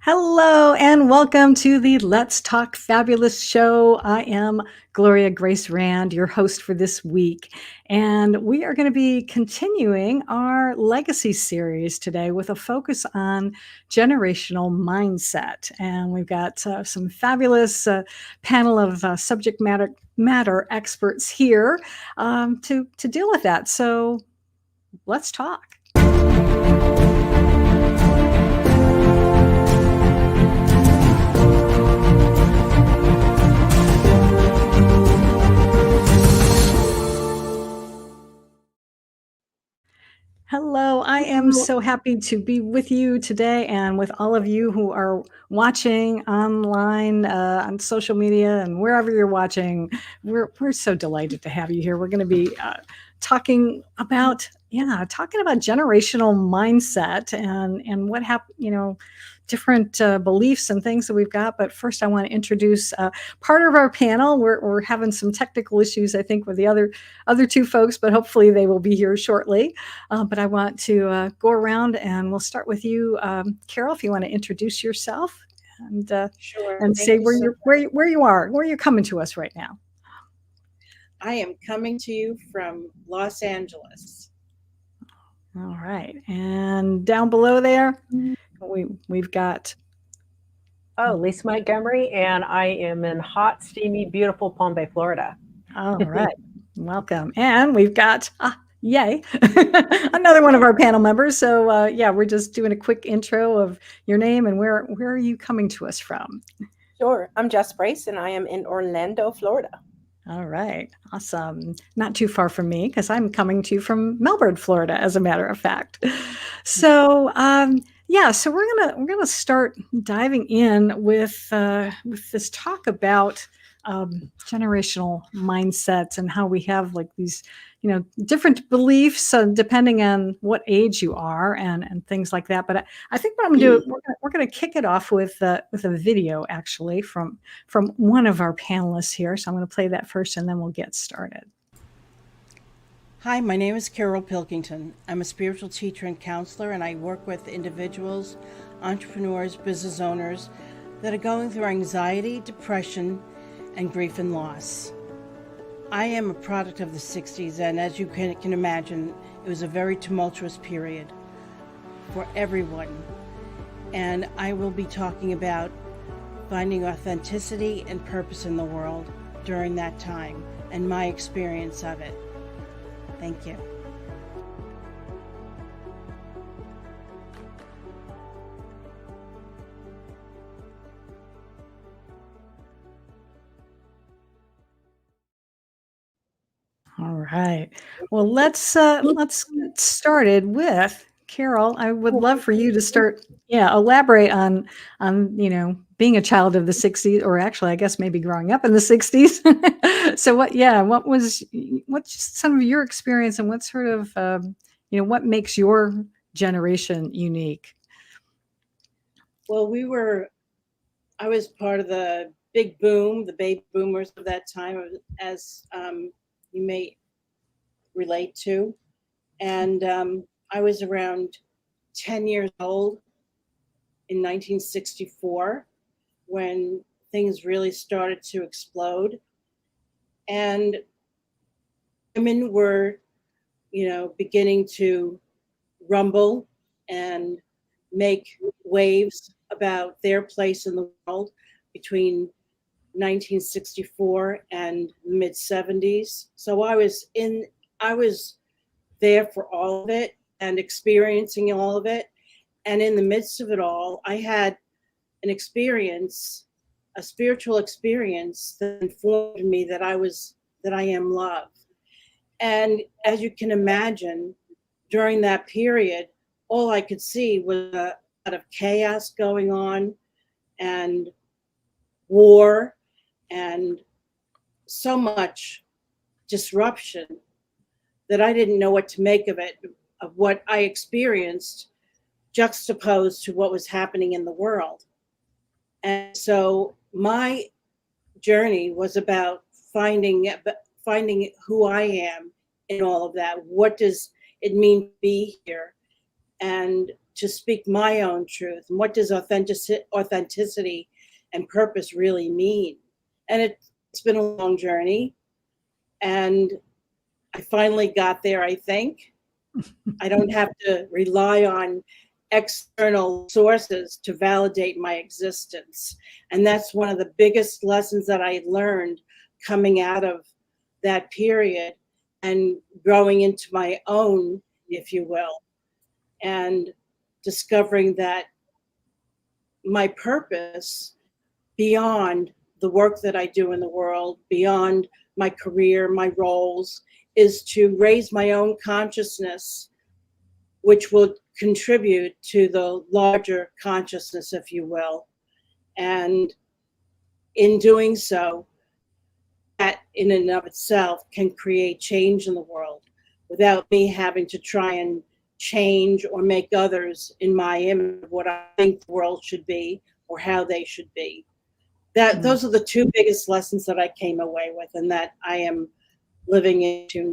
Hello and welcome to the Let's Talk Fabulous show. I am Gloria Grace Rand, your host for this week. And we are going to be continuing our legacy series today with a focus on generational mindset. And we've got some fabulous panel of subject matter experts here to deal with that. So let's talk. Hello, I am so happy to be with you today and with all of you who are watching online on social media and wherever you're watching. We're so delighted to have you here. We're going to be talking about generational mindset and what happened, different beliefs and things that we've got. But first, I want to introduce part of our panel. We're having some technical issues, I think, with the other two folks, but hopefully they will be here shortly. But I want to go around, and we'll start with you, Carol, if you want to introduce yourself and Sure. and say where you are, where you're coming to us right now. I am coming to you from Los Angeles. All right, and down below there, we've got. Lisa Montgomery, and I am in hot, steamy, beautiful Palm Bay, Florida. All right, welcome. And we've got, yay, another one of our panel members. So we're just doing a quick intro of your name and where are you coming to us from? Sure. I'm Jess Brace, and I am in Orlando, Florida. All right, awesome. Not too far from me because I'm coming to you from Melbourne, Florida, as a matter of fact. So so we're gonna start diving in with this talk about generational mindsets and how we have like these different beliefs depending on what age you are and things like that. But I think what I'm going to do, we're going to kick it off with a video actually from one of our panelists here. So I'm going to play that first and then we'll get started. Hi, my name is Carol Pilkington. I'm a spiritual teacher and counselor, and I work with individuals, entrepreneurs, business owners that are going through anxiety, depression, and grief and loss. I am a product of the 60s, and as you can imagine, it was a very tumultuous period for everyone. And I will be talking about finding authenticity and purpose in the world during that time and my experience of it. Thank you. All right. Well, let's get started with Carol. I would love for you to start, elaborate on being a child of the 60s, or actually, I guess maybe growing up in the 60s. So what's some of your experience and what sort of what makes your generation unique? Well, I was part of the big boom, the baby boomers of that time, as you may relate to. And I was around 10 years old in 1964 when things really started to explode. And women were, beginning to rumble and make waves about their place in the world between 1964 and the mid 70s. So I was there for all of it and experiencing all of it. And in the midst of it all, I had an experience, a spiritual experience that informed me that I am love. And as you can imagine, during that period, all I could see was a lot of chaos going on and war and so much disruption that I didn't know what to make of it, of what I experienced juxtaposed to what was happening in the world. And so my journey was about finding who I am in all of that. What does it mean to be here? And to speak my own truth. And what does authenticity and purpose really mean? And it's been a long journey. And I finally got there, I think. I don't have to rely on external sources to validate my existence. And that's one of the biggest lessons that I learned coming out of that period and growing into my own, if you will, and discovering that my purpose beyond the work that I do in the world, beyond my career, my roles, is to raise my own consciousness, which will contribute to the larger consciousness, if you will. And in doing so, that in and of itself can create change in the world without me having to try and change or make others in my image of what I think the world should be or how they should be. Those are the two biggest lessons that I came away with and that I am living into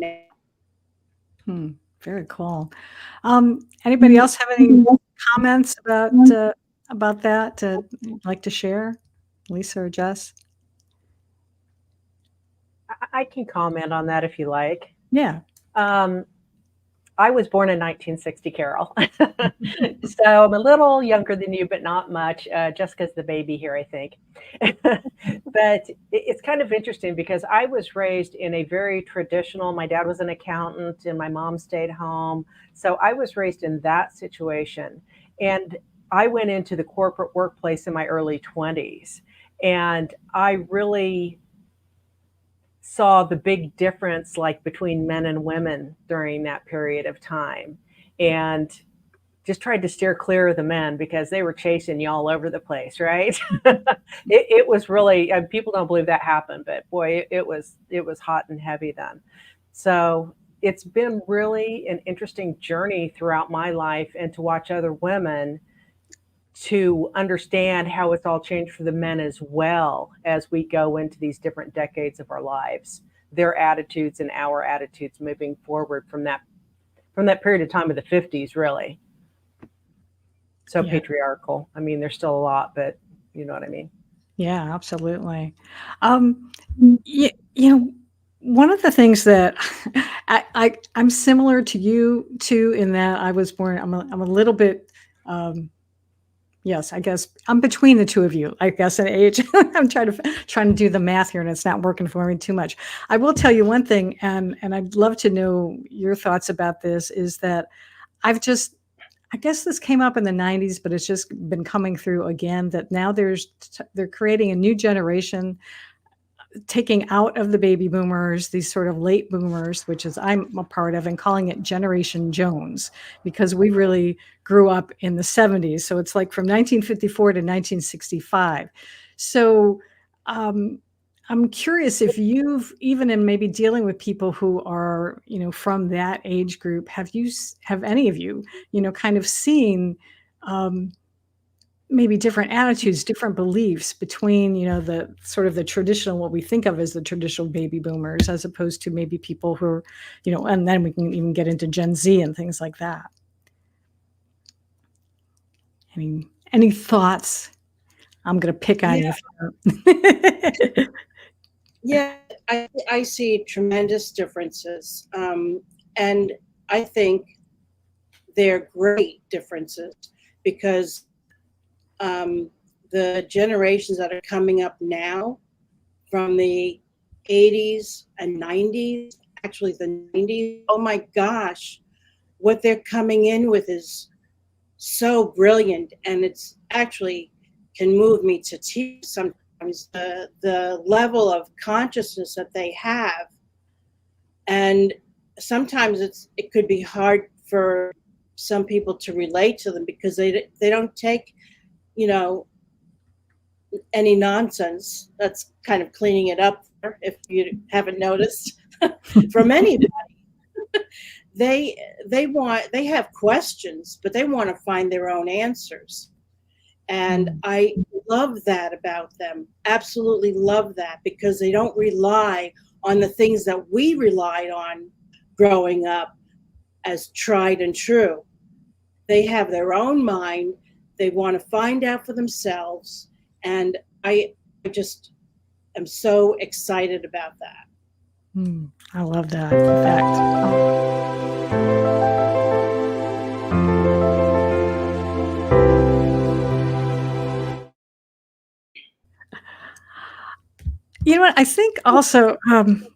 now. Very cool. Anybody else have any comments about that like to share? Lisa or Jess? I can comment on that if you like. Yeah. I was born in 1960, Carol. So I'm a little younger than you, but not much. Jessica's the baby here, I think. But it's kind of interesting because I was raised in a very traditional, my dad was an accountant and my mom stayed home. So I was raised in that situation. And I went into the corporate workplace in my early 20s. And I really saw the big difference like between men and women during that period of time, and just tried to steer clear of the men because they were chasing you all over the place, right? It was really, people don't believe that happened, but boy, it was hot and heavy then. So it's been really an interesting journey throughout my life, and to watch other women to understand how it's all changed for the men as well as we go into these different decades of our lives, their attitudes and our attitudes moving forward from that period of time of the 50s, really. So patriarchal. I mean, there's still a lot, but you know what I mean? Yeah, absolutely. You know, one of the things that I'm similar to you too, in that I was born, I'm a little bit, yes, I guess I'm between the two of you, I guess, in age. I'm trying to do the math here and it's not working for me too much. I will tell you one thing, and I'd love to know your thoughts about this, is that I guess this came up in the 90s, but it's just been coming through again, that now they're creating a new generation, taking out of the baby boomers, these sort of late boomers, which is I'm a part of, and calling it Generation Jones, because we really grew up in the 70s. So it's like from 1954 to 1965. So I'm curious if you've, even in maybe dealing with people who are, from that age group, have any of you, kind of seen maybe different attitudes, different beliefs between, the sort of the traditional, what we think of as the traditional baby boomers, as opposed to maybe people who are, and then we can even get into Gen Z and things like that. Any thoughts? I'm going to pick on you. Yeah, I see tremendous differences. And I think they're great differences because the generations that are coming up now from the 80s and 90s, actually the 90s, oh my gosh, what they're coming in with is so brilliant. And it's actually can move me to tears sometimes, the level of consciousness that they have. And sometimes it could be hard for some people to relate to them because they don't take, any nonsense. That's kind of cleaning it up if you haven't noticed from anybody. They have questions, but they want to find their own answers. And I love that about them. Absolutely love that, because they don't rely on the things that we relied on growing up as tried and true. They have their own mind. They want to find out for themselves. And I just am so excited about that. I love that. In fact, you know what? I think also,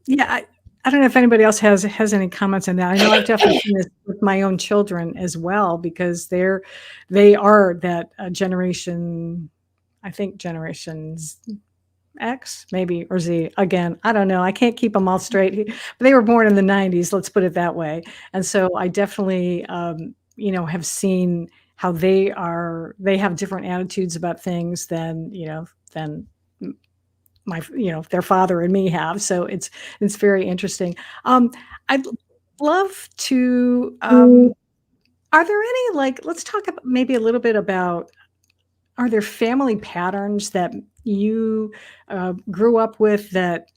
yeah, I don't know if anybody else has any comments on that. I know I've definitely seen this with my own children as well, because they are that generation, I think generations X maybe, or Z. Again, I don't know. I can't keep them all straight. But they were born in the 90s, let's put it that way. And so I definitely, have seen how they have different attitudes about things than their father and me have. So it's very interesting. I'd love to, are there any, like, let's talk about maybe a little bit about, are there family patterns that you grew up with that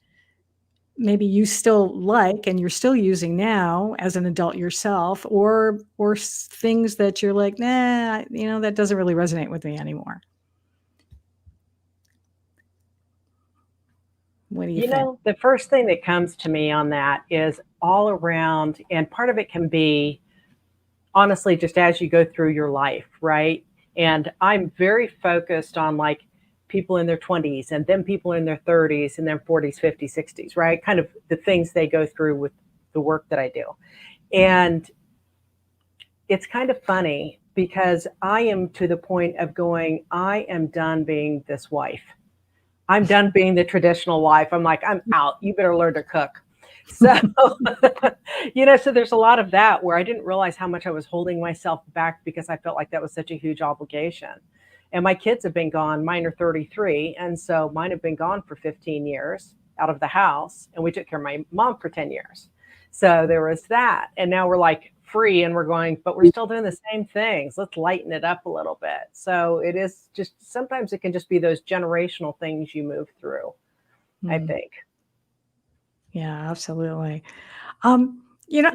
maybe you still like and you're still using now as an adult yourself, or things that you're like, nah, that doesn't really resonate with me anymore? What do you think? The first thing that comes to me on that is all around, and part of it can be honestly just as you go through your life, right? And I'm very focused on like people in their 20s and then people in their 30s and then 40s, 50s, 60s, right? Kind of the things they go through with the work that I do. And it's kind of funny because I am to the point of going, I am done being this wife. I'm done being the traditional wife. I'm like, I'm out. You better learn to cook. So, so there's a lot of that where I didn't realize how much I was holding myself back because I felt like that was such a huge obligation. And my kids have been gone. Mine are 33. And so mine have been gone for 15 years out of the house. And we took care of my mom for 10 years. So there was that. And now we're like free and we're going, but we're still doing the same things. Let's lighten it up a little bit. So it is just, sometimes it can just be those generational things you move through, I think. Yeah, absolutely. I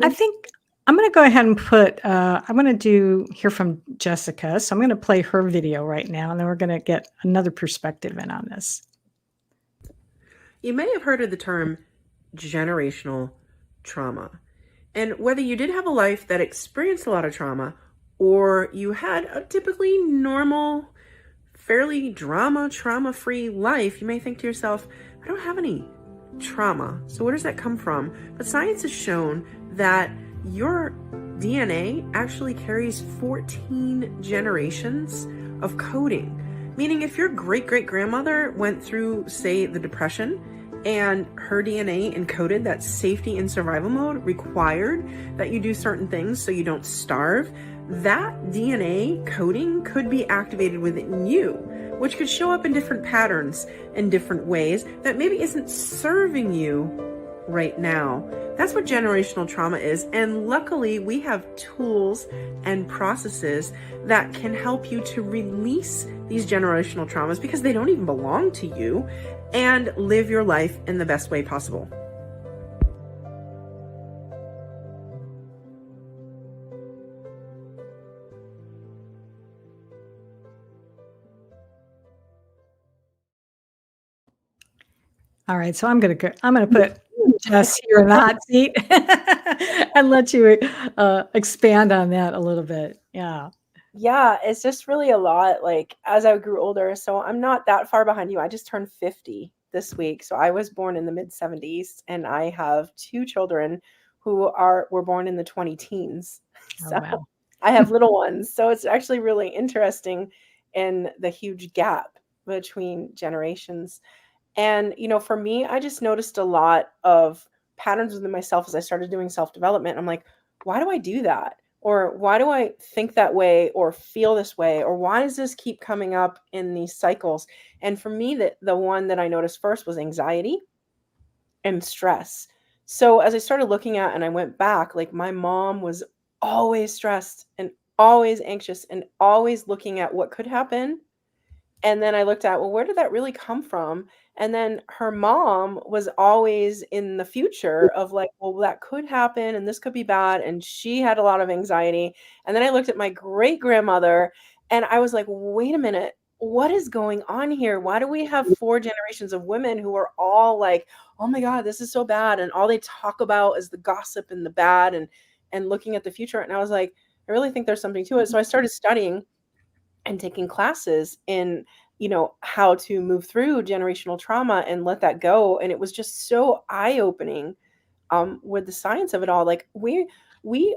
think I'm going to go ahead and I'm going to hear from Jessica. So I'm going to play her video right now, and then we're going to get another perspective in on this. You may have heard of the term generational trauma. And whether you did have a life that experienced a lot of trauma, or you had a typically normal, fairly trauma-free life, you may think to yourself, I don't have any trauma. So where does that come from? But science has shown that your DNA actually carries 14 generations of coding. Meaning if your great-great-grandmother went through, say, the Depression, and her DNA encoded that safety and survival mode required that you do certain things so you don't starve, that DNA coding could be activated within you, which could show up in different patterns in different ways that maybe isn't serving you right now. That's what generational trauma is. And luckily, we have tools and processes that can help you to release these generational traumas because they don't even belong to you, and live your life in the best way possible. All right, so I'm going to put Jess here in the hot seat and let you expand on that a little bit. Yeah. Yeah, it's just really a lot, like, as I grew older. So I'm not that far behind you. I just turned 50 this week. So I was born in the mid 70s, and I have two children who were born in the 20 teens. Oh, So wow. I have little ones. So it's actually really interesting in the huge gap between generations. And, for me, I just noticed a lot of patterns within myself as I started doing self-development. I'm like, why do I do that? Or why do I think that way or feel this way? Or why does this keep coming up in these cycles? And for me, the one that I noticed first was anxiety and stress. So as I started looking at and I went back, like my mom was always stressed and always anxious and always looking at what could happen And then I looked at, well, where did that really come from? And then her mom was always in the future of like, well, that could happen and this could be bad. And she had a lot of anxiety. And then I looked at my great grandmother and I was like, wait a minute, what is going on here? Why do we have 4 generations of women who are all like, oh my God, this is so bad. And all they talk about is the gossip and the bad and looking at the future. And I was like, I really think there's something to it. So I started studying and taking classes in, how to move through generational trauma and let that go. And it was just so eye-opening with the science of it all. Like we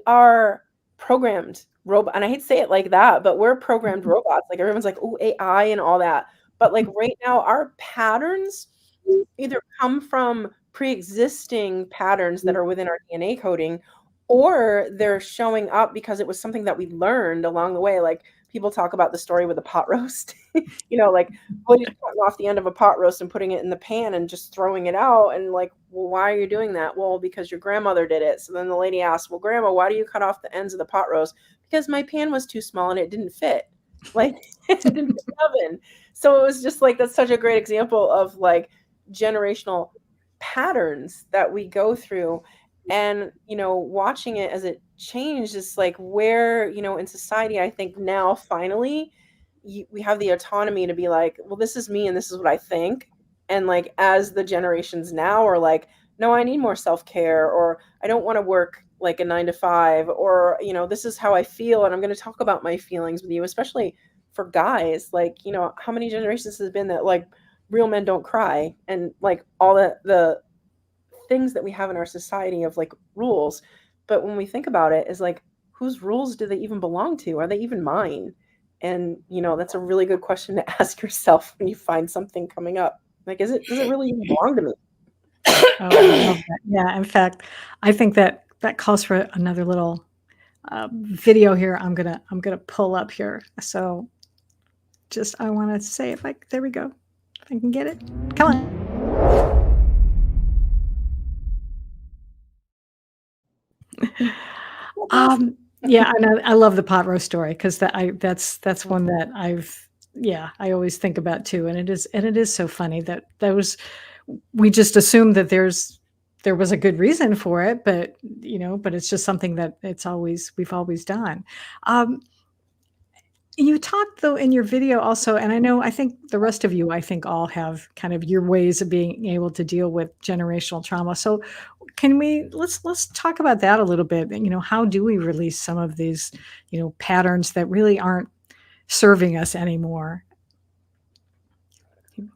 are programmed robot, and I hate to say it like that, but we're programmed robots. Like everyone's like, oh, AI and all that. But like right now, our patterns either come from pre-existing patterns that are within our DNA coding, or they're showing up because it was something that we learned along the way. Like people talk about the story with the pot roast, like cutting off the end of a pot roast and putting it in the pan and just throwing it out. And like, well, why are you doing that? Well, because your grandmother did it. So then the lady asked, well, Grandma, why do you cut off the ends of the pot roast? Because my pan was too small and it didn't fit. Like it didn't fit in the oven. So it was just like, that's such a great example of like generational patterns that we go through. And watching it as it changed is like where in society, I think now finally we have the autonomy to be like, well, this is me and this is what I think. And like as the generations now are like, no, I need more self-care, or I don't want to work like a 9 to 5, or this is how I feel and I'm going to talk about my feelings with you, especially for guys. Like how many generations has it been that like real men don't cry, and like all the things that we have in our society of like rules. But when we think about it, is like, whose rules do they even belong to? Are they even mine? And that's a really good question to ask yourself when you find something coming up. Like, does it really even belong to me? Oh, I love that. Yeah, in fact, I think that calls for another little video here. I'm gonna pull up here. So just I want to say there we go. If I can get it. Come on. Yeah, and I love the pot roast story because that's one that I always think about too, and it is so funny that we just assume that there was a good reason for it, but it's just something that we've always done. You talked though in your video also, and I think the rest of you, I think all have kind of your ways of being able to deal with generational trauma. So let's talk about that a little bit. How do we release some of these, patterns that really aren't serving us anymore?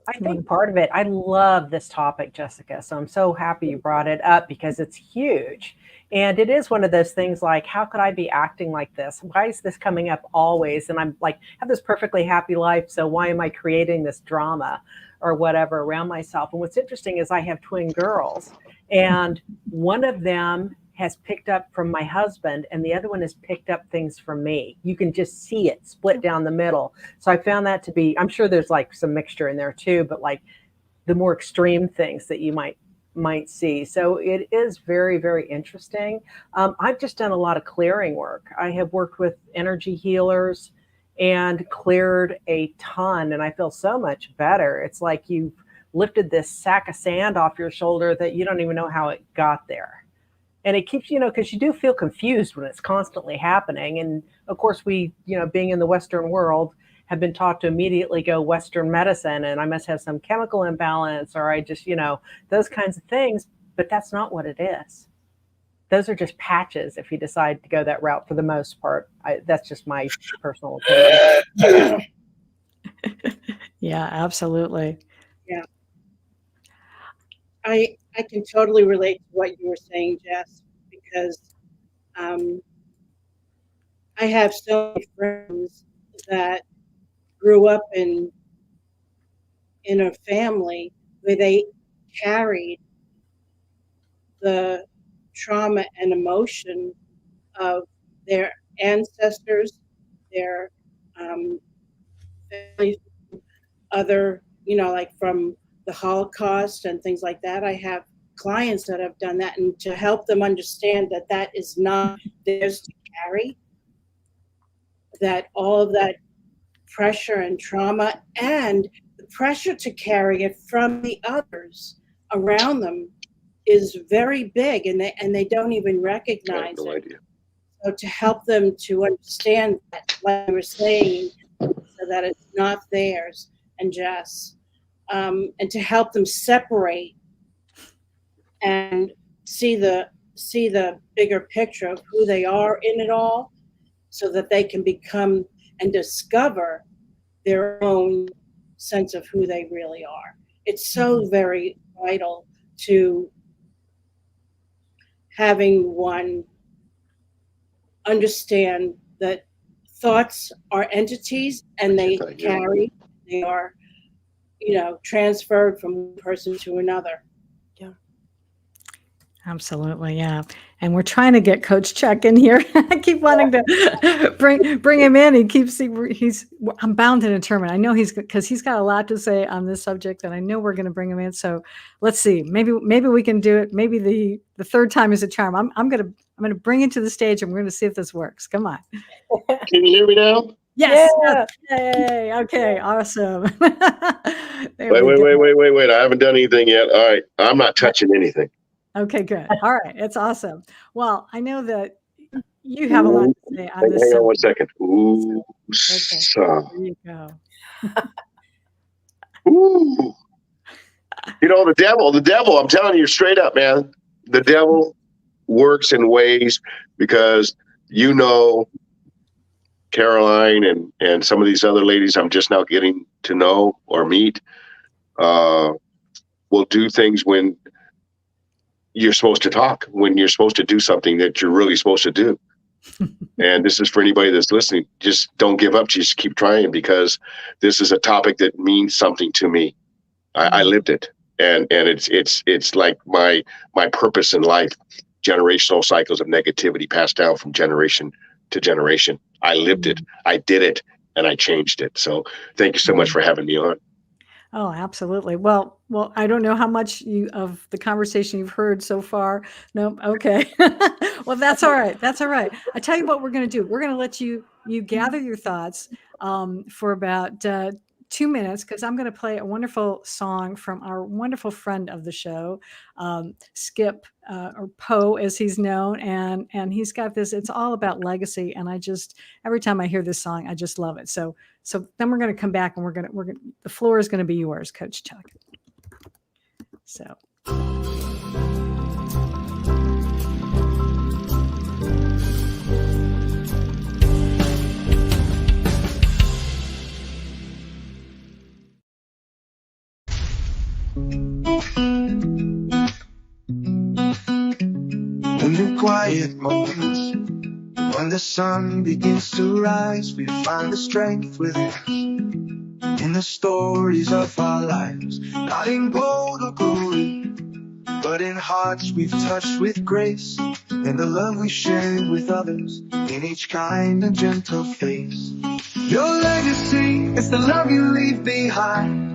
I think part of it, I love this topic, Jessica. So I'm so happy you brought it up because it's huge. And it is one of those things like, how could I be acting like this? Why is this coming up always? And I'm like, have this perfectly happy life. So why am I creating this drama or whatever around myself? And what's interesting is I have twin girls, and one of them has picked up from my husband and the other one has picked up things from me. You can just see it split down the middle. So I found that to be, I'm sure there's like some mixture in there too, but like the more extreme things that you might see. So it is very, very interesting. I've just done a lot of clearing work. I have worked with energy healers and cleared a ton, and I feel so much better. It's like you've lifted this sack of sand off your shoulder that you don't even know how it got there. And it keeps, because you do feel confused when it's constantly happening. And of course, we, being in the Western world, have been taught to immediately go Western medicine, and I must have some chemical imbalance, or I just, those kinds of things. But that's not what it is. Those are just patches if you decide to go that route for the most part. That's just my personal opinion. Yeah, absolutely. Yeah. I can totally relate to what you were saying, Jess, because I have so many friends that grew up in a family where they carried the trauma and emotion of their ancestors, their family, other, like from the Holocaust and things like that. I have clients that have done that, and to help them understand that that is not theirs to carry, that all of that pressure and trauma, and the pressure to carry it from the others around them is very big, and they don't even I have recognize no it. idea. So to help them to understand that, like you were saying, so that it's not theirs, and Jess, and to help them separate and see the bigger picture of who they are in it all, so that they can become and discover their own sense of who they really are. It's so very vital to having one understand that thoughts are entities, and they are, transferred from one person to another. Absolutely, yeah. And we're trying to get Coach Chuck in here. I keep wanting to bring him in. He keeps I'm bound and determined. I know because he's got a lot to say on this subject, and I know we're going to bring him in. So let's see. Maybe we can do it. Maybe the third time is a charm. I'm gonna bring it to the stage, and we're going to see if this works. Come on. Can you hear me now? Yes. Yeah. Yay. Okay. Awesome. There Wait, we wait, go. wait. I haven't done anything yet. All right. I'm not touching anything. Okay, good. All right. It's awesome. Well, I know that you have a lot to say on Hang this on one subject. second. Ooh, Okay. There you go. ooh. You know, the devil, I'm telling you straight up, man, the devil works in ways because, Caroline and some of these other ladies I'm just now getting to know or meet will do things when you're supposed to talk, when you're supposed to do something that you're really supposed to do. And this is for anybody that's listening. Just don't give up. Just keep trying, because this is a topic that means something to me. I lived it, and it's like my purpose in life. Generational cycles of negativity passed down from generation to generation. I lived it. I did it, and I changed it. So thank you so much for having me on. Oh, absolutely. Well, I don't know how much of the conversation you've heard so far. No, okay. Well, that's all right. That's all right. I tell you what we're going to do. We're going to let you gather your thoughts for about 2 minutes, because I'm going to play a wonderful song from our wonderful friend of the show, Skip, or Poe as he's known, and he's got this. It's all about legacy, and every time I hear this song, I just love it. So then we're going to come back, and we're going to the floor is going to be yours, Coach Chuck. So. In the quiet moments, when the sun begins to rise, we find the strength within us. In the stories of our lives, not in gold or glory, but in hearts we've touched with grace, in the love we share with others, in each kind and gentle face. Your legacy is the love you leave behind,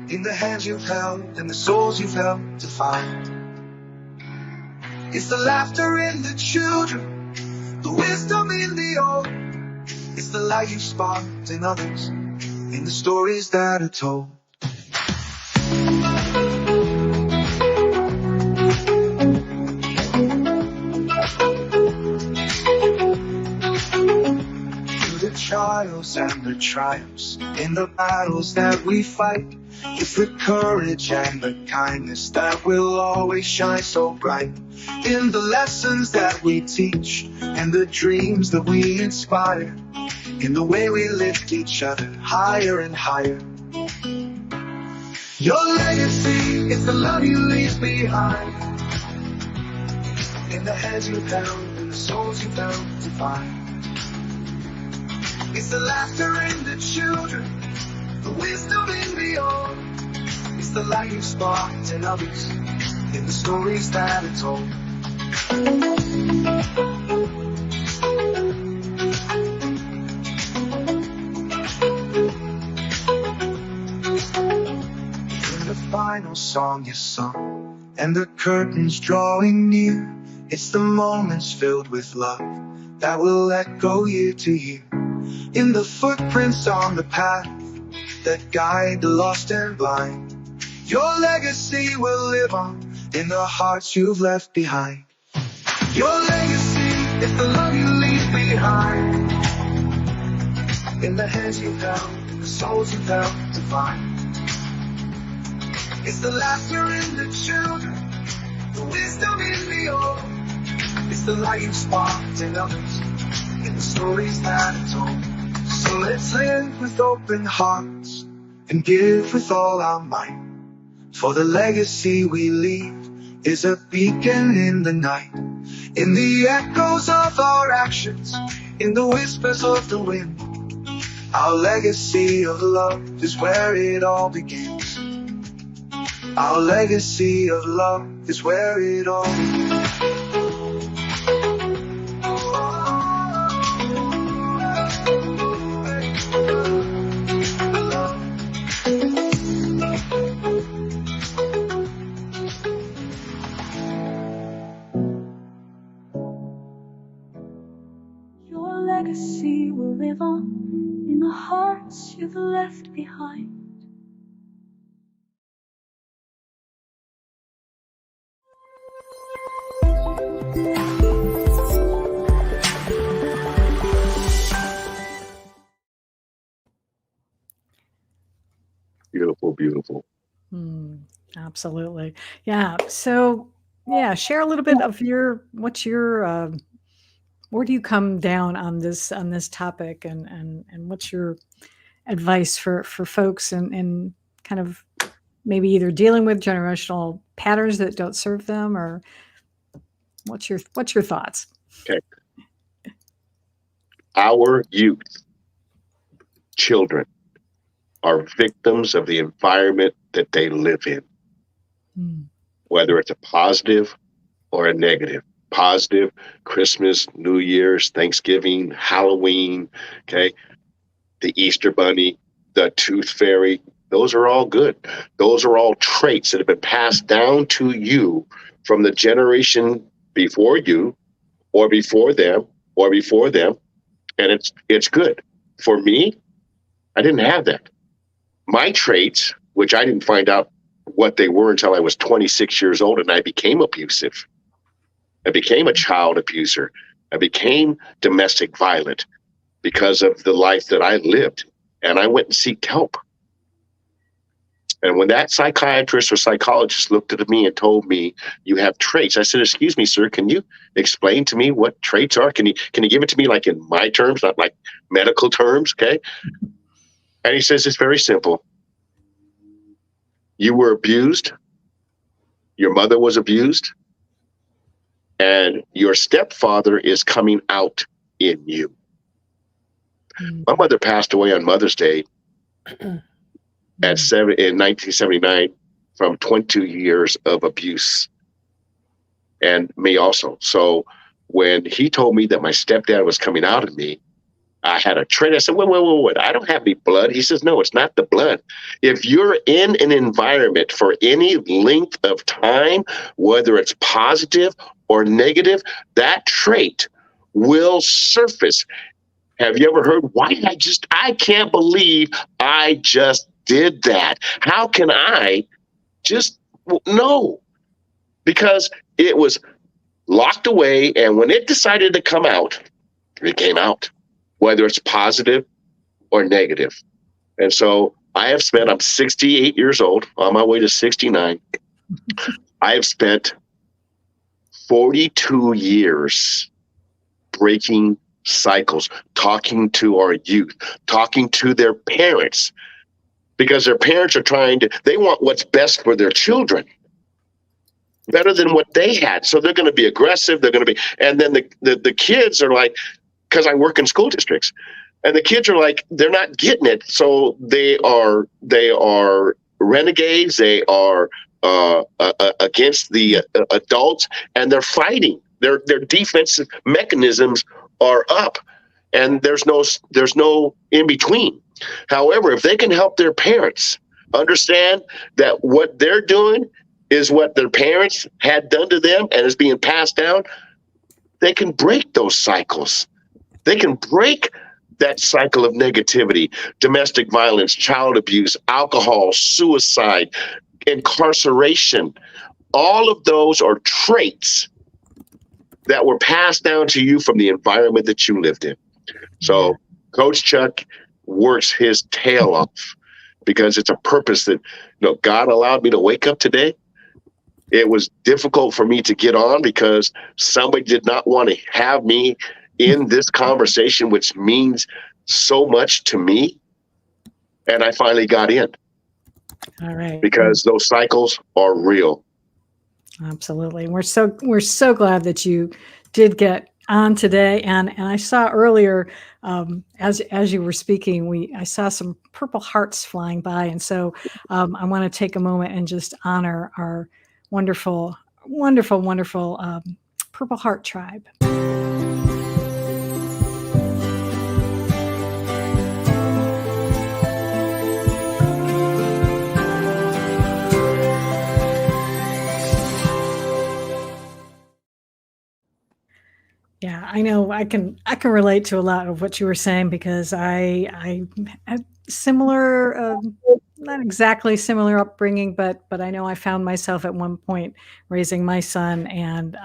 in the hands you've held and the souls you've helped to find. It's the laughter in the children, the wisdom in the old. It's the light you sparked in others, in the stories that are told. Through the trials and the triumphs, in the battles that we fight, it's the courage and the kindness that will always shine so bright. In the lessons that we teach and the dreams that we inspire, in the way we lift each other higher and higher. Your legacy is the love you leave behind, in the hands you've held and the souls you've helped to find. It's the laughter in the children, the wisdom in the old. It's the light you sparked in others, in the stories that are told. In the final song you sung, and the curtains drawing near, it's the moments filled with love that will echo year to year. in the footprints on the path that guide the lost and blind. Your legacy will live on in the hearts you've left behind. Your legacy is the love you leave behind, in the hands you've held, in the souls you've helped to find. It's the laughter in the children, the wisdom in the old. It's the light you sparked in others, in the stories that are told. So let's live with open hearts and give with all our might. For the legacy we leave is a beacon in the night, in the echoes of our actions, in the whispers of the wind. Our legacy of love is where it all begins. Our legacy of love is where it all begins. Your legacy will live on in the hearts you've left behind. Beautiful, beautiful. Absolutely. Yeah. So, yeah, share a little bit of what's your, where do you come down on this topic, and what's your advice for folks and kind of maybe either dealing with generational patterns that don't serve them, or what's your thoughts? Okay. Our youth, children, are victims of the environment that they live in, whether it's a positive or a negative. Positive, Christmas, New Year's, Thanksgiving, Halloween, okay, the Easter Bunny, the Tooth Fairy, those are all good. Those are all traits that have been passed down to you from the generation before you, or before them, and it's good. For me, I didn't have that. My traits, which I didn't find out what they were until I was 26 years old, and I became abusive. I became a child abuser. I became domestic violent because of the life that I lived. And I went and sought help. And when that psychiatrist or psychologist looked at me and told me, you have traits, I said, excuse me, sir, can you explain to me what traits are? Can you give it to me like in my terms, not like medical terms, okay? And he says, it's very simple. You were abused. Your mother was abused. And your stepfather is coming out in you. My mother passed away on Mother's Day in 1979 from 22 years of abuse, and me also. So when he told me that my stepdad was coming out of me, I had a trait. I said, wait, I don't have any blood. He says, no, it's not the blood. If you're in an environment for any length of time, whether it's positive or negative, that trait will surface. Have you ever heard, I can't believe I just did that. How can I just, no, because it was locked away. And when it decided to come out, it came out, whether it's positive or negative. And so I'm 68 years old, on my way to 69. I have spent 42 years breaking cycles, talking to our youth, talking to their parents, because their parents are they want what's best for their children, better than what they had. So they're going to be aggressive. And then the kids are like, because I work in school districts, and the kids are like, they're not getting it. So they are renegades. They are against the adults, and they're fighting. Their defensive mechanisms are up, and there's no in between. However, if they can help their parents understand that what they're doing is what their parents had done to them and is being passed down, they can break those cycles. They can break that cycle of negativity, domestic violence, child abuse, alcohol, suicide, incarceration. All of those are traits that were passed down to you from the environment that you lived in. So Coach Chuck works his tail off because it's a purpose that, God allowed me to wake up today. It was difficult for me to get on because somebody did not want to have me in this conversation, which means so much to me. And I finally got in. All right. Because those cycles are real. Absolutely. We're so glad that you did get on today. And I saw earlier, as you were speaking, I saw some purple hearts flying by. And so I want to take a moment and just honor our wonderful, wonderful, wonderful Purple Heart tribe. Yeah, I know I can relate to a lot of what you were saying because I had similar, not exactly similar upbringing, but I know I found myself at one point raising my son and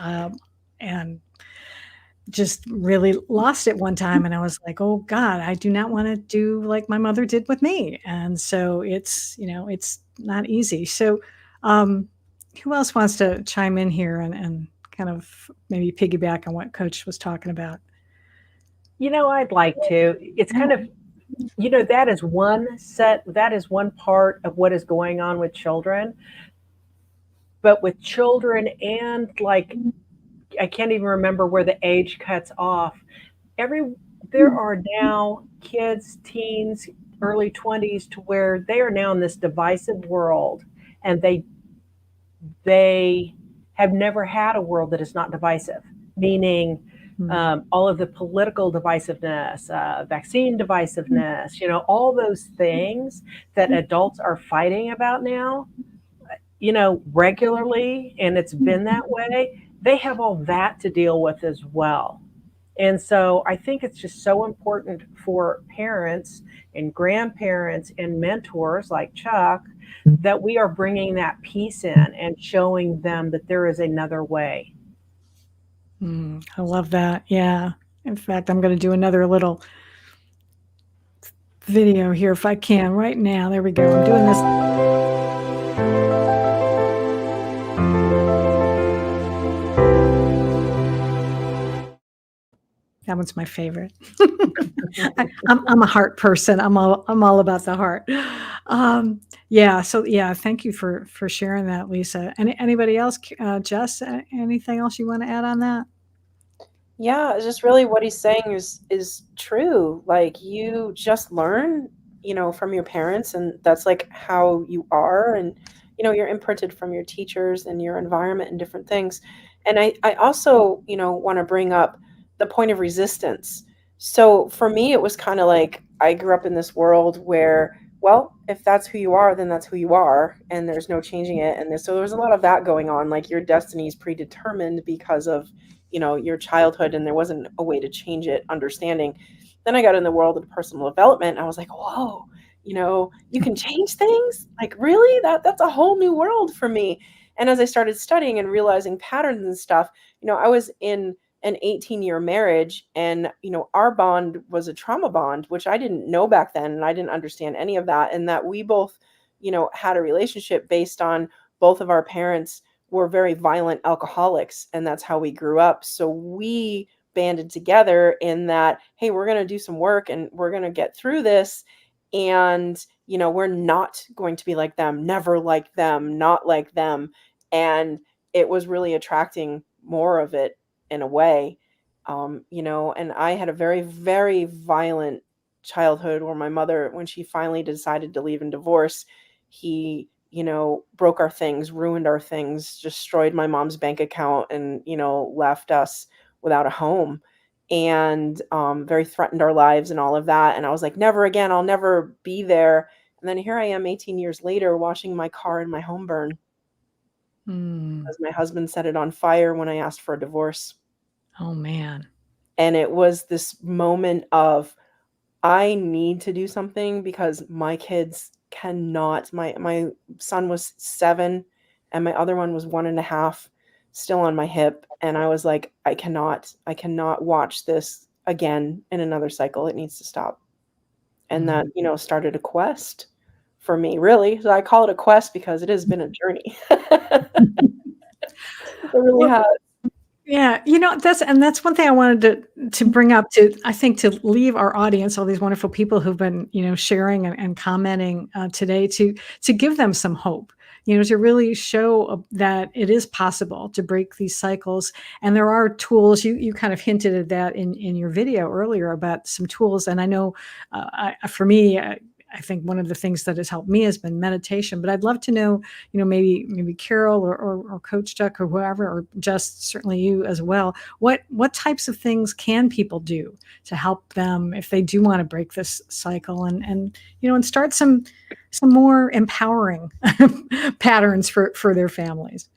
just really lost it one time, and I was like, oh God, I do not want to do like my mother did with me, and so it's not easy. So, who else wants to chime in here and kind of maybe piggyback on what Coach was talking about? I'd like to. It's kind of, that is one part of what is going on with children. But with children and I can't even remember where the age cuts off. There are now kids, teens, early 20s to where they are now in this divisive world, and they have never had a world that is not divisive, meaning all of the political divisiveness, vaccine divisiveness, all those things that adults are fighting about now, regularly, and it's been that way. They have all that to deal with as well. And so I think it's just so important for parents and grandparents and mentors like Chuck that we are bringing that piece in and showing them that there is another way. I love that. Yeah. In fact, I'm going to do another little video here if I can right now. There we go. I'm doing this. That one's my favorite. I'm a heart person. I'm all about the heart. Yeah. So yeah, thank you for sharing that, Lisa. And anybody else, Jess? Anything else you want to add on that? Yeah, it's just really what he's saying is true. Like you just learn, from your parents, and that's like how you are, and you're imprinted from your teachers and your environment and different things. And I also, want to bring up the point of resistance. So for me, it was kind of like I grew up in this world where, well, if that's who you are, then that's who you are, and there's no changing it. And so there was a lot of that going on, like your destiny is predetermined because of your childhood, and there wasn't a way to change it, understanding. Then I got in the world of personal development, and I was like, whoa, you can change things? Like, really? That's a whole new world for me. And as I started studying and realizing patterns and stuff, I was in an 18-year marriage, and our bond was a trauma bond, which I didn't know back then, and I didn't understand any of that, and that we both had a relationship based on both of our parents were very violent alcoholics, and that's how we grew up. So we banded together in that, hey, we're going to do some work and we're going to get through this. And, we're not going to be like them, never like them, not like them. And it was really attracting more of it in a way. And I had a very, very violent childhood where my mother, when she finally decided to leave and divorce, he broke our things, ruined our things, destroyed my mom's bank account, and, left us without a home, and very threatened our lives and all of that. And I was like, never again, I'll never be there. And then here I am 18 years later, watching my car and my home burn because my husband set it on fire when I asked for a divorce. Oh, man. And it was this moment of, I need to do something because my kids cannot. My son was 7 and my other one was 1.5, still on my hip. And I was like, I cannot watch this again in another cycle. It needs to stop. And that, started a quest for me, really. So I call it a quest because it has been a journey. It really has. Yeah, that's one thing I wanted to bring up, to I think, to leave our audience, all these wonderful people who've been sharing and commenting today, to give them some hope, to really show that it is possible to break these cycles. And there are tools. You kind of hinted at that in your video earlier about some tools. And I know for me, I think one of the things that has helped me has been meditation. But I'd love to know, maybe Carol or Coach Chuck or whoever, or just certainly you as well. What types of things can people do to help them if they do want to break this cycle and start some more empowering patterns for their families?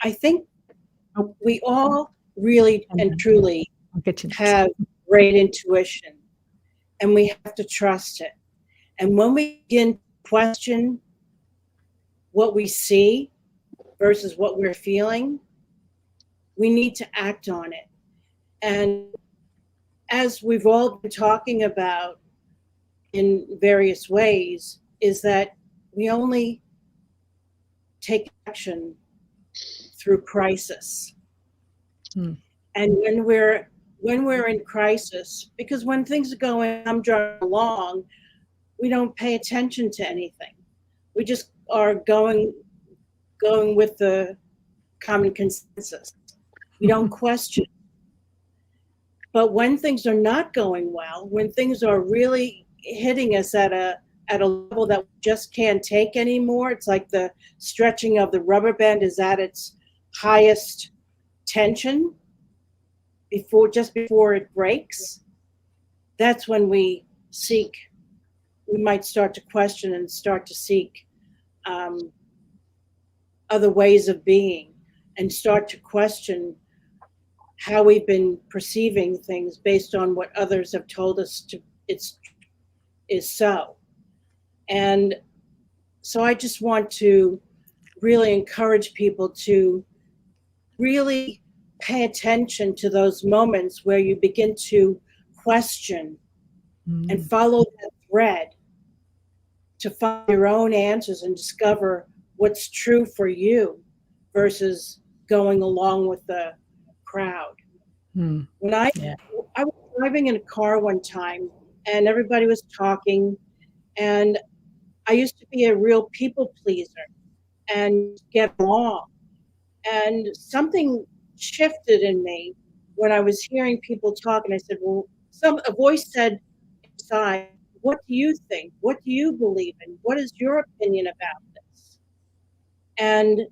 I think we all really and truly have great intuition, and we have to trust it. And when we begin to question what we see versus what we're feeling, we need to act on it. And as we've all been talking about in various ways, is that we only take action through crisis. And when we're in crisis, because when things are going, I'm driving along, we don't pay attention to anything. We just are going with the common consensus. We don't question. But when things are not going well, when things are really hitting us at a level that we just can't take anymore, it's like the stretching of the rubber band is at its highest tension before it breaks. That's when we might start to question and start to seek other ways of being, and start to question how we've been perceiving things based on what others have told us is so. And so I just want to really encourage people to really pay attention to those moments where you begin to question and follow that thread to find your own answers and discover what's true for you versus going along with the crowd. When I was driving in a car one time and everybody was talking, and I used to be a real people pleaser and get along. And something shifted in me when I was hearing people talk, and I said, well, a voice said inside, what do you think? What do you believe in? What is your opinion about this? And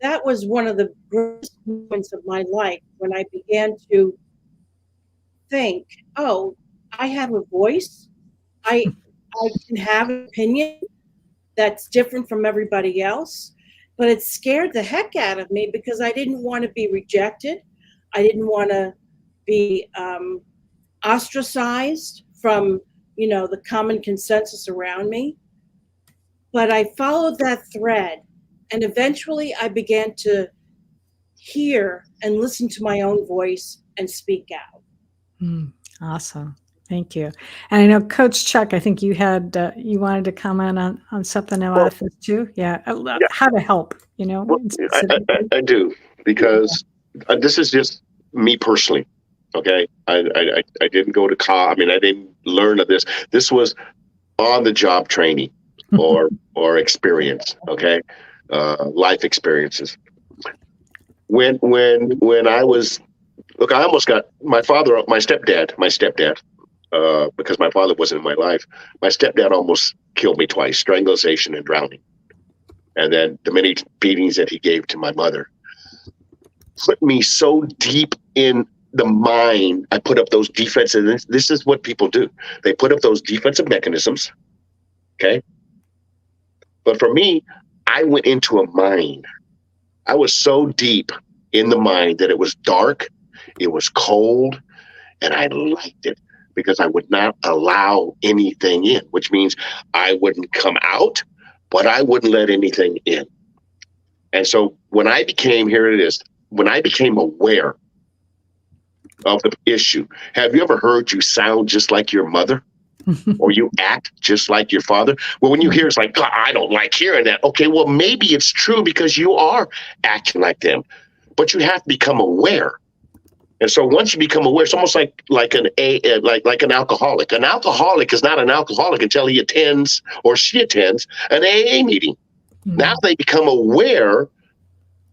that was one of the greatest moments of my life when I began to think, oh, I have a voice. I can have an opinion that's different from everybody else. But it scared the heck out of me because I didn't want to be rejected. I didn't want to be ostracized from, the common consensus around me. But I followed that thread, and eventually I began to hear and listen to my own voice and speak out. Awesome. Thank you. And I know, Coach Chuck, I think you had you wanted to comment on something about this too. Yeah. How to help, Well, I do, because this is just me personally. Okay. I didn't go to college. I mean, I didn't learn of this. This was on the job training or experience. Okay. Life experiences. When I was, look, I almost got my stepdad, because my father wasn't in my life. My stepdad almost killed me twice: strangulation and drowning. And then the many beatings that he gave to my mother put me so deep in the mind. I put up those defensive, this is what people do. They put up those defensive mechanisms. Okay. But for me, I went into a mind. I was so deep in the mind that it was dark, it was cold, and I liked it. because I would not allow anything in, which means I wouldn't come out, but I wouldn't let anything in. And so when I became, here it is, when I became aware of the issue, have you ever heard you sound just like your mother? Or you act just like your father? Well, when you hear it's like, "God, I don't like hearing that." Okay, well, maybe it's true because you are acting like them, but you have to become aware. And so once you become aware, it's almost like an alcoholic. An alcoholic is not an alcoholic until he attends or she attends an AA meeting. Now they become aware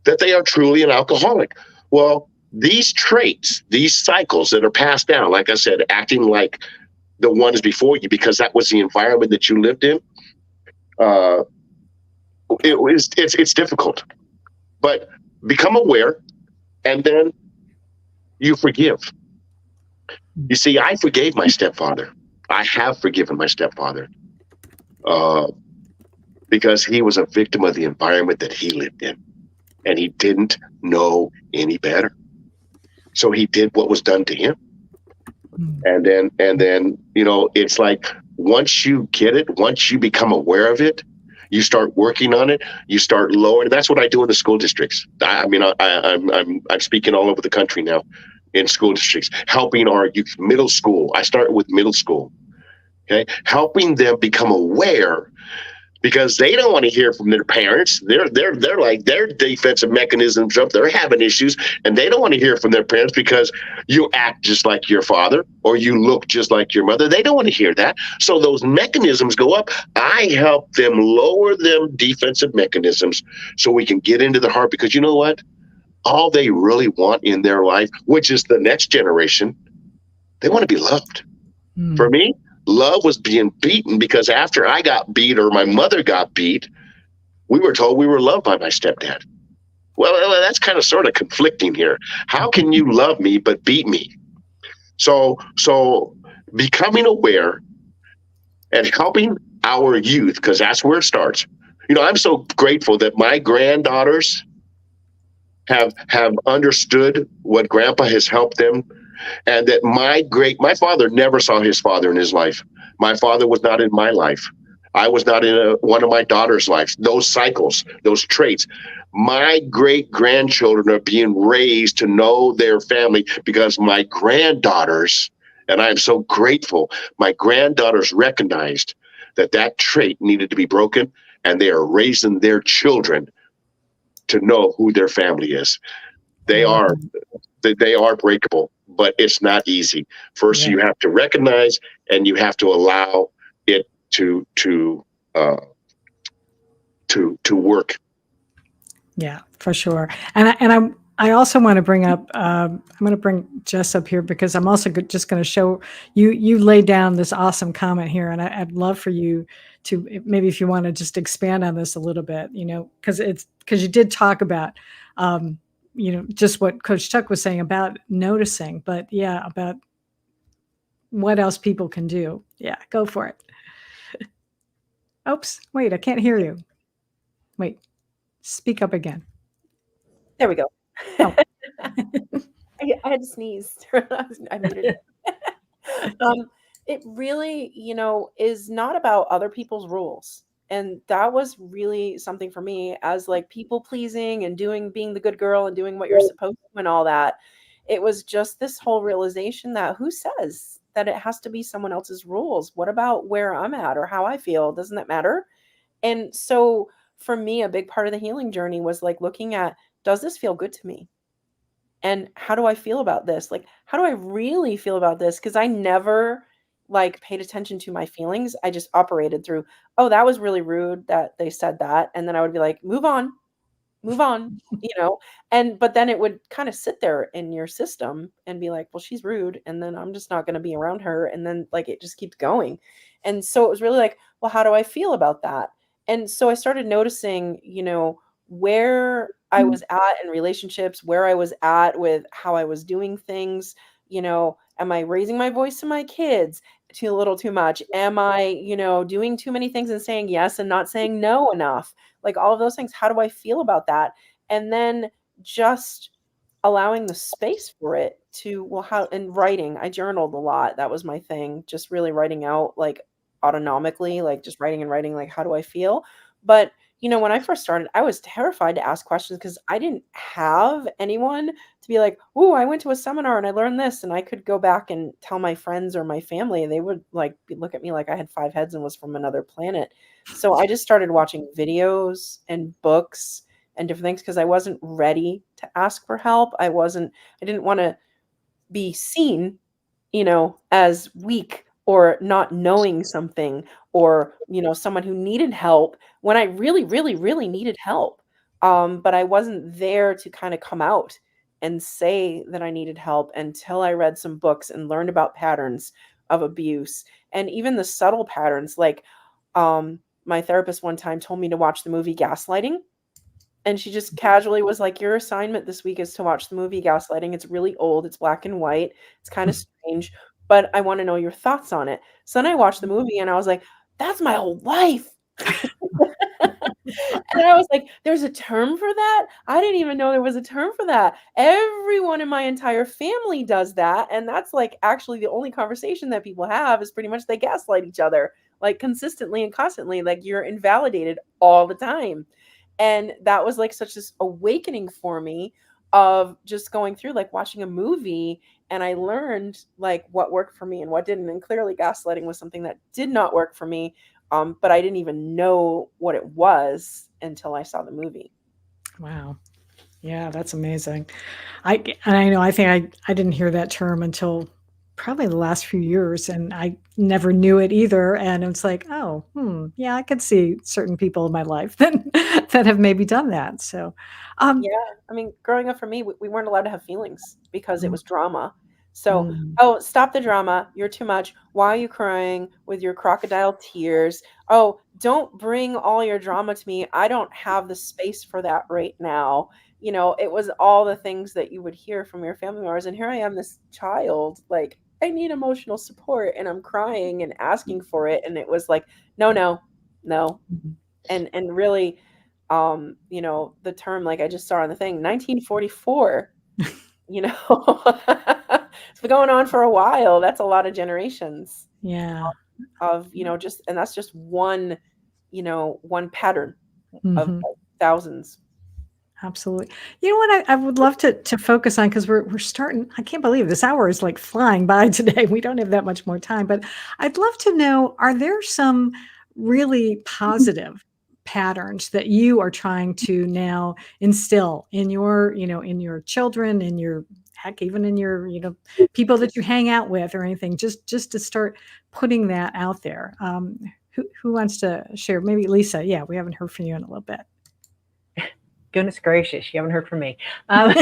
that they are truly an alcoholic. Well, these traits, these cycles that are passed down, like I said, acting like the ones before you because that was the environment that you lived in. It's difficult, but become aware, and then you forgive. You see, I forgave my stepfather. I have forgiven my stepfather because he was a victim of the environment that he lived in, and he didn't know any better. So he did what was done to him. And then, it's like once you get it, once you become aware of it, you start working on it, you start lowering. That's what I do in the school districts. I'm speaking all over the country now in school districts, helping our youth, middle school. I start with middle school, okay, helping them become aware because they don't want to hear from their parents. They're like their defensive mechanisms up. They're having issues, and they don't want to hear from their parents because you act just like your father or you look just like your mother. They don't want to hear that. So those mechanisms go up. I help them lower them defensive mechanisms so we can get into the heart because you know what? All they really want in their life, which is the next generation, they want to be loved. For me, love was being beaten because after I got beat or my mother got beat, we were told we were loved by my stepdad. Well, that's kind of sort of conflicting here. How can you love me but beat me? So becoming aware and helping our youth, because that's where it starts. I'm so grateful that my granddaughters have understood what Grandpa has helped them, and that my father never saw his father in his life. My father was not in my life. I was not in one of my daughter's lives. Those cycles, those traits. My great grandchildren are being raised to know their family because my granddaughters, and I am so grateful, my granddaughters recognized that trait needed to be broken, and they are raising their children to know who their family is. They are breakable, but it's not easy. First, you have to recognize, and you have to allow it to work. Yeah, for sure. And I also want to bring up. I'm going to bring Jess up here because I'm also just going to show you. You laid down this awesome comment here, and I'd love for you to maybe if you want to just expand on this a little bit. Because you did talk about. Just what Coach Chuck was saying about noticing, but about what else people can do. Yeah, go for it. Oops, wait, I can't hear you. Wait, speak up again. There we go. Oh. I had to sneeze. I muted it. It really, is not about other people's rules. And that was really something for me as like people pleasing and being the good girl and doing what you're supposed to and all that. It was just this whole realization that who says that it has to be someone else's rules? What about where I'm at or how I feel? Doesn't that matter? And so for me, a big part of the healing journey was like looking at, does this feel good to me? And how do I feel about this? Like, how do I really feel about this? Because I never paid attention to my feelings. I just operated through, oh, that was really rude that they said that. And then I would be like, move on, but then it would kind of sit there in your system and be like, well, she's rude. And then I'm just not going to be around her. And then it just keeps going. And so it was really like, well, how do I feel about that? And so I started noticing, where I was at in relationships, where I was at with how I was doing things, am I raising my voice to my kids a little too much? Am I, doing too many things and saying yes and not saying no enough? All of those things. How do I feel about that? And then just allowing the space for it to, well, how, and writing, I journaled a lot. That was my thing, just really writing out, like, autonomically, like just writing and writing, like, how do I feel? But when I first started, I was terrified to ask questions because I didn't have anyone to be like, "Oh, I went to a seminar and I learned this," and I could go back and tell my friends or my family, and they would like look at me like I had 5 heads and was from another planet. So I just started watching videos and books and different things because I wasn't ready to ask for help. I didn't want to be seen, as weak or not knowing something, or, someone who needed help when I really, really, really needed help. But I wasn't there to kind of come out and say that I needed help until I read some books and learned about patterns of abuse, and even the subtle patterns. Like, my therapist one time told me to watch the movie Gaslighting. And she just casually was like, "Your assignment this week is to watch the movie Gaslighting. It's really old. It's black and white. It's kind of strange, but I want to know your thoughts on it." So then I watched the movie and I was like, "That's my whole life." And I was like, "There's a term for that? I didn't even know there was a term for that. Everyone in my entire family does that." And that's like actually the only conversation that people have is pretty much they gaslight each other, like consistently and constantly. Like you're invalidated all the time. And that was like such this awakening for me of just going through, like, watching a movie, and I learned like what worked for me and what didn't. And clearly gaslighting was something that did not work for me. But I didn't even know what it was until I saw the movie. Wow. Yeah, that's amazing. I think I didn't hear that term until probably the last few years, and I never knew it either. And it's like, oh, yeah, I could see certain people in my life that have maybe done that. So, um, Yeah, I mean, growing up for me, we weren't allowed to have feelings because it mm, was drama. So, mm, "Oh, stop the drama. You're too much. Why are you crying with your crocodile tears? Oh, don't bring all your drama to me. I don't have the space for that right now." It was all the things that you would hear from your family members. And here I am, this child, like, I need emotional support and I'm crying and asking for it. And it was like, no, no, no. mhm. And really, the term, like I just saw on the thing, 1944, you know it's been going on for a while. That's a lot of generations Yeah. of, just, and that's just one pattern of Mhm. thousands. Absolutely. You know what I would love to focus on, because we're starting. I can't believe this hour is like flying by today. We don't have that much more time, but I'd love to know, are there some really positive patterns that you are trying to now instill in in your children, in your, heck, even in your, people that you hang out with or anything, just to start putting that out there. Who wants to share? Maybe Lisa. Yeah, we haven't heard from you in a little bit. Goodness gracious, you haven't heard from me. Um,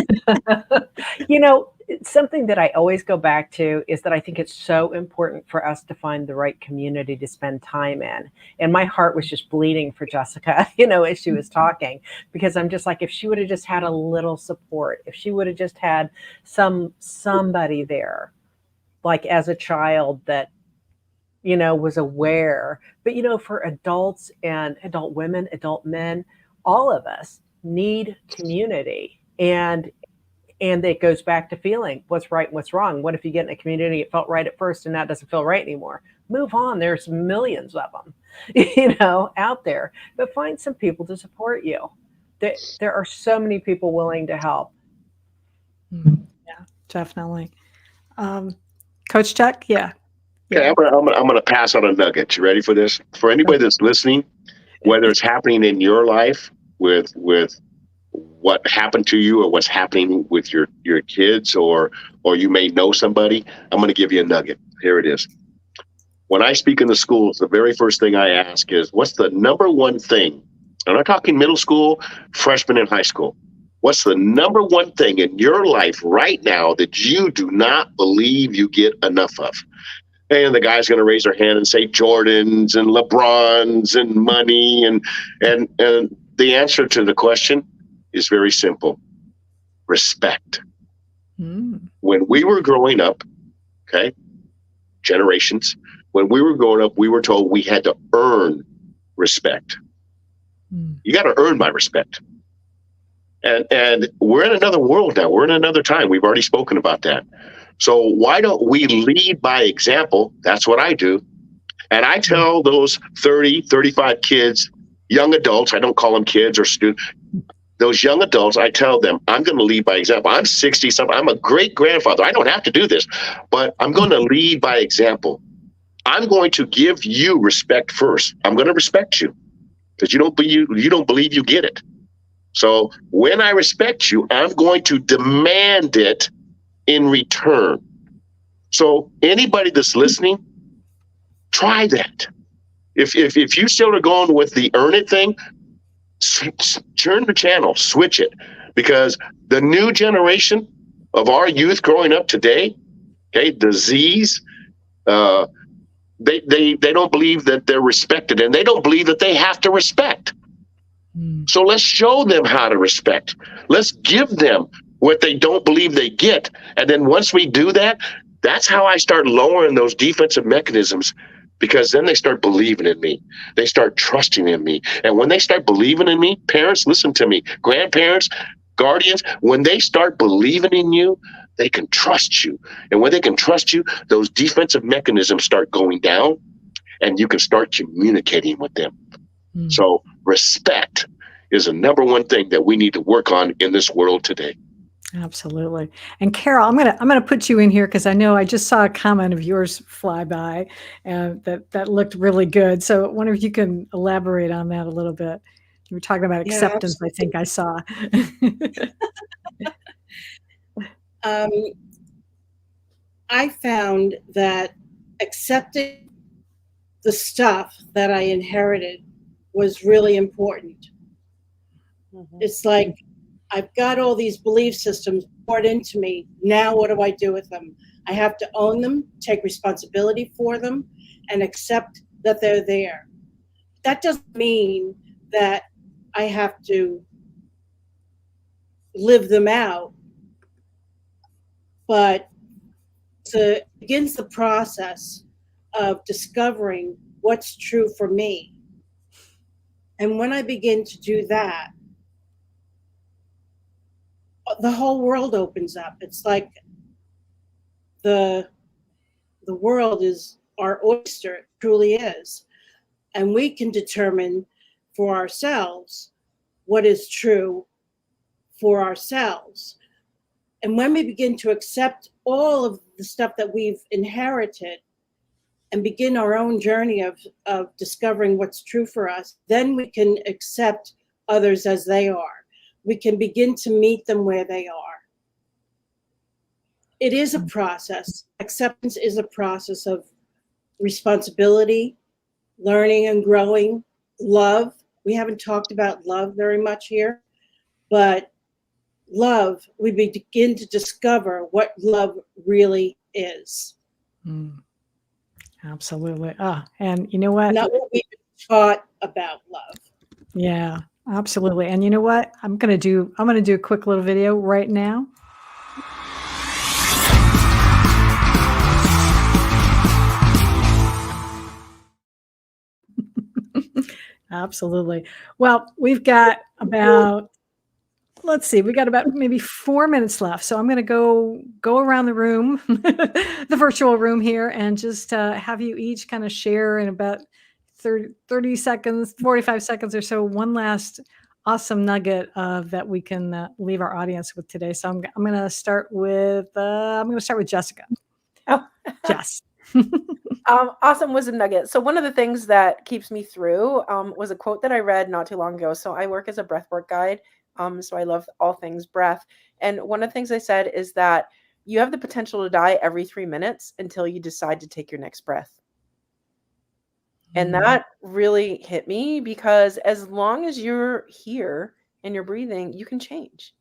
you know, something that I always go back to is that I think it's so important for us to find the right community to spend time in. And my heart was just bleeding for Jessica, as she was talking, because I'm just like, if she would have just had a little support, if she would have just had somebody there, like as a child that was aware. But for adults and adult women, adult men, all of us need community. And it goes back to feeling what's right and what's wrong. What if you get in a community, it felt right at first and now it doesn't feel right anymore? Move on. There's millions of them, out there. But find some people to support you. There are so many people willing to help. Yeah, definitely. Coach Chuck, yeah. Okay, I'm gonna pass on a nugget. You ready for this? For anybody that's listening, whether it's happening in your life with what happened to you, or what's happening with your kids, or you may know somebody, I'm gonna give you a nugget. Here it is. When I speak in the schools, the very first thing I ask is, what's the number one thing? I'm not talking middle school, freshman in high school. What's the number one thing in your life right now that you do not believe you get enough of? And the guy's going to raise their hand and say Jordans and LeBrons and money. And the answer to the question is very simple: respect. Mm. When we were growing up, okay, generations, when we were growing up, we were told we had to earn respect. Mm. You got to earn my respect. And we're in another world now. We're in another time. We've already spoken about that. So why don't we lead by example? That's what I do. And I tell those 30, 35 kids, young adults, I don't call them kids or students, those young adults, I tell them, I'm going to lead by example. I'm 60 something. I'm a great grandfather. I don't have to do this, but I'm going to lead by example. I'm going to give you respect first. I'm going to respect you because you don't believe you get it. So when I respect you, I'm going to demand it in return. So anybody that's listening, try that. If you still are going with the earn it thing, turn the channel, switch it, because the new generation of our youth growing up today, okay, the Z's, they don't believe that they're respected, and they don't believe that they have to respect. So let's show them how to respect. Let's give them what they don't believe they get. And then once we do that, that's how I start lowering those defensive mechanisms, because then they start believing in me. They start trusting in me. And when they start believing in me, parents, listen to me, grandparents, guardians, when they start believing in you, they can trust you. And when they can trust you, those defensive mechanisms start going down, and you can start communicating with them. So respect is the number one thing that we need to work on in this world today. Absolutely. And Carol, I'm gonna put you in here because I know I just saw a comment of yours fly by, and that looked really good. So I wonder if you can elaborate on that a little bit. You were talking about acceptance, I think I saw. I found that accepting the stuff that I inherited was really important. It's like, I've got all these belief systems poured into me. Now what do I do with them? I have to own them, take responsibility for them, and accept that they're there. That doesn't mean that I have to live them out, but it begins the process of discovering what's true for me. And when I begin to do that, the whole world opens up. It's like the world is our oyster, it truly is. And we can determine for ourselves what is true for ourselves. And when we begin to accept all of the stuff that we've inherited and begin our own journey of discovering what's true for us, then we can accept others as they are. We can begin to meet them where they are. It is a process. Acceptance is a process of responsibility, learning and growing, love. We haven't talked about love very much here, but love, we begin to discover what love really is. Absolutely. And you know what? Not what we've been taught about love. Yeah, absolutely. And you know what? I'm gonna do a quick little video right now. Absolutely. Well, we've got about, let's see, we got about maybe 4 minutes left. So I'm going to go around the room, the virtual room here, and just have you each kind of share in about 30 seconds, 45 seconds or so, one last awesome nugget that we can leave our audience with today. So I'm going to start with Jessica. Oh, Jess. Awesome wisdom nugget. So one of the things that keeps me through was a quote that I read not too long ago. So I work as a breathwork guide. So I love all things breath. And one of the things I said is that you have the potential to die every 3 minutes until you decide to take your next breath. And that really hit me, because as long as you're here and you're breathing, you can change.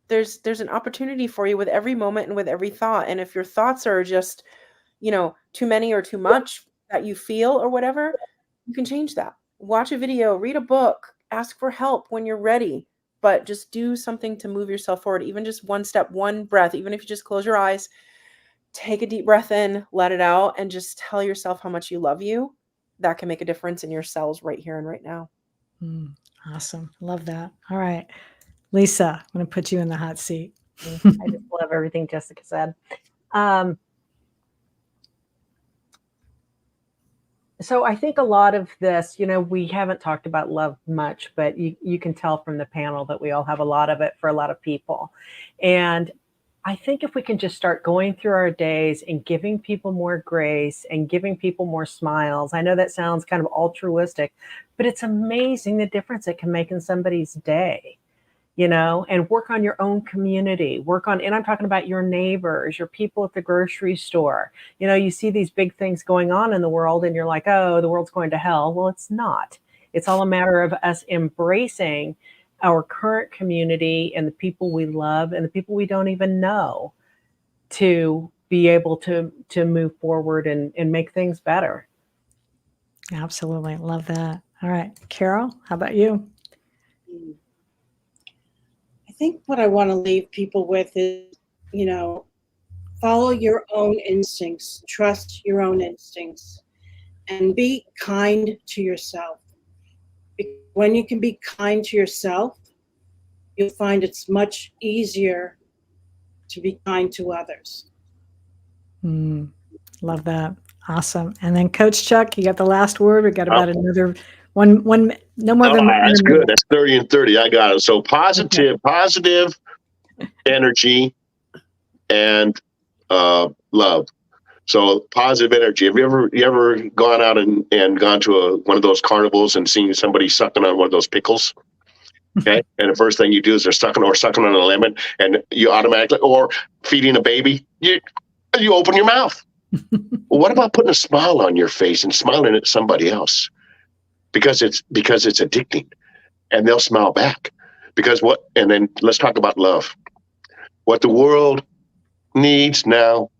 There's an opportunity for you with every moment and with every thought. And if your thoughts are just, too many or too much that you feel or whatever, you can change that. Watch a video, read a book, ask for help when you're ready, but just do something to move yourself forward. Even just one step, one breath, even if you just close your eyes, take a deep breath in, let it out, and just tell yourself how much you love you. That can make a difference in your cells right here and right now. Awesome. Love that. All right. Lisa, I'm going to put you in the hot seat. I just love everything Jessica said. So I think a lot of this, we haven't talked about love much, but you can tell from the panel that we all have a lot of it for a lot of people. And I think if we can just start going through our days and giving people more grace and giving people more smiles, I know that sounds kind of altruistic, but it's amazing the difference it can make in somebody's day. And work on your own community, and I'm talking about your neighbors, your people at the grocery store. You see these big things going on in the world and you're like, oh, the world's going to hell. Well, it's not. It's all a matter of us embracing our current community and the people we love and the people we don't even know to be able to move forward and make things better. Absolutely. Love that. All right. Carol, how about you? I think what I want to leave people with is, follow your own instincts, trust your own instincts, and be kind to yourself. When you can be kind to yourself, you'll find it's much easier to be kind to others. Love that. Awesome. And then Coach Chuck, you got the last word. We got about another one, no more than that's a minute. good. That's 30 and 30. I got it. So positive energy and love. So positive energy. Have you ever gone out and gone to one of those carnivals and seen somebody sucking on one of those pickles? Okay. And the first thing you do is they're sucking on a lemon, and you automatically, or feeding a baby, you open your mouth. Well, what about putting a smile on your face and smiling at somebody else? Because it's addicting, and they'll smile back. And then let's talk about love. What the world needs now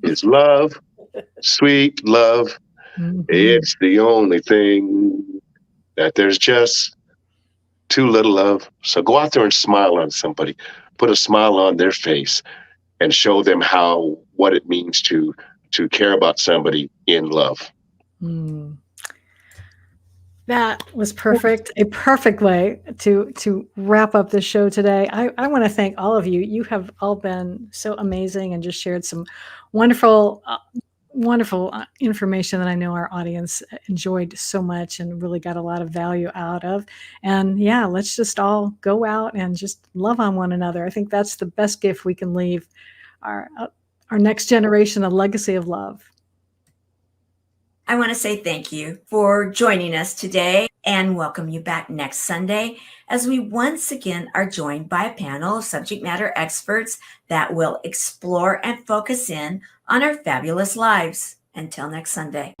is love, sweet love. It's the only thing that there's just too little of. So go out there and smile on somebody, put a smile on their face, and show them what it means to care about somebody in love. That was perfect. A perfect way to wrap up the show today. I want to thank all of you. You have all been so amazing and just shared some wonderful information that I know our audience enjoyed so much and really got a lot of value out of. And yeah, let's just all go out and just love on one another. I think that's the best gift we can leave our next generation, a legacy of love. I want to say thank you for joining us today and welcome you back next Sunday as we once again are joined by a panel of subject matter experts that will explore and focus in on our fabulous lives. Until next Sunday.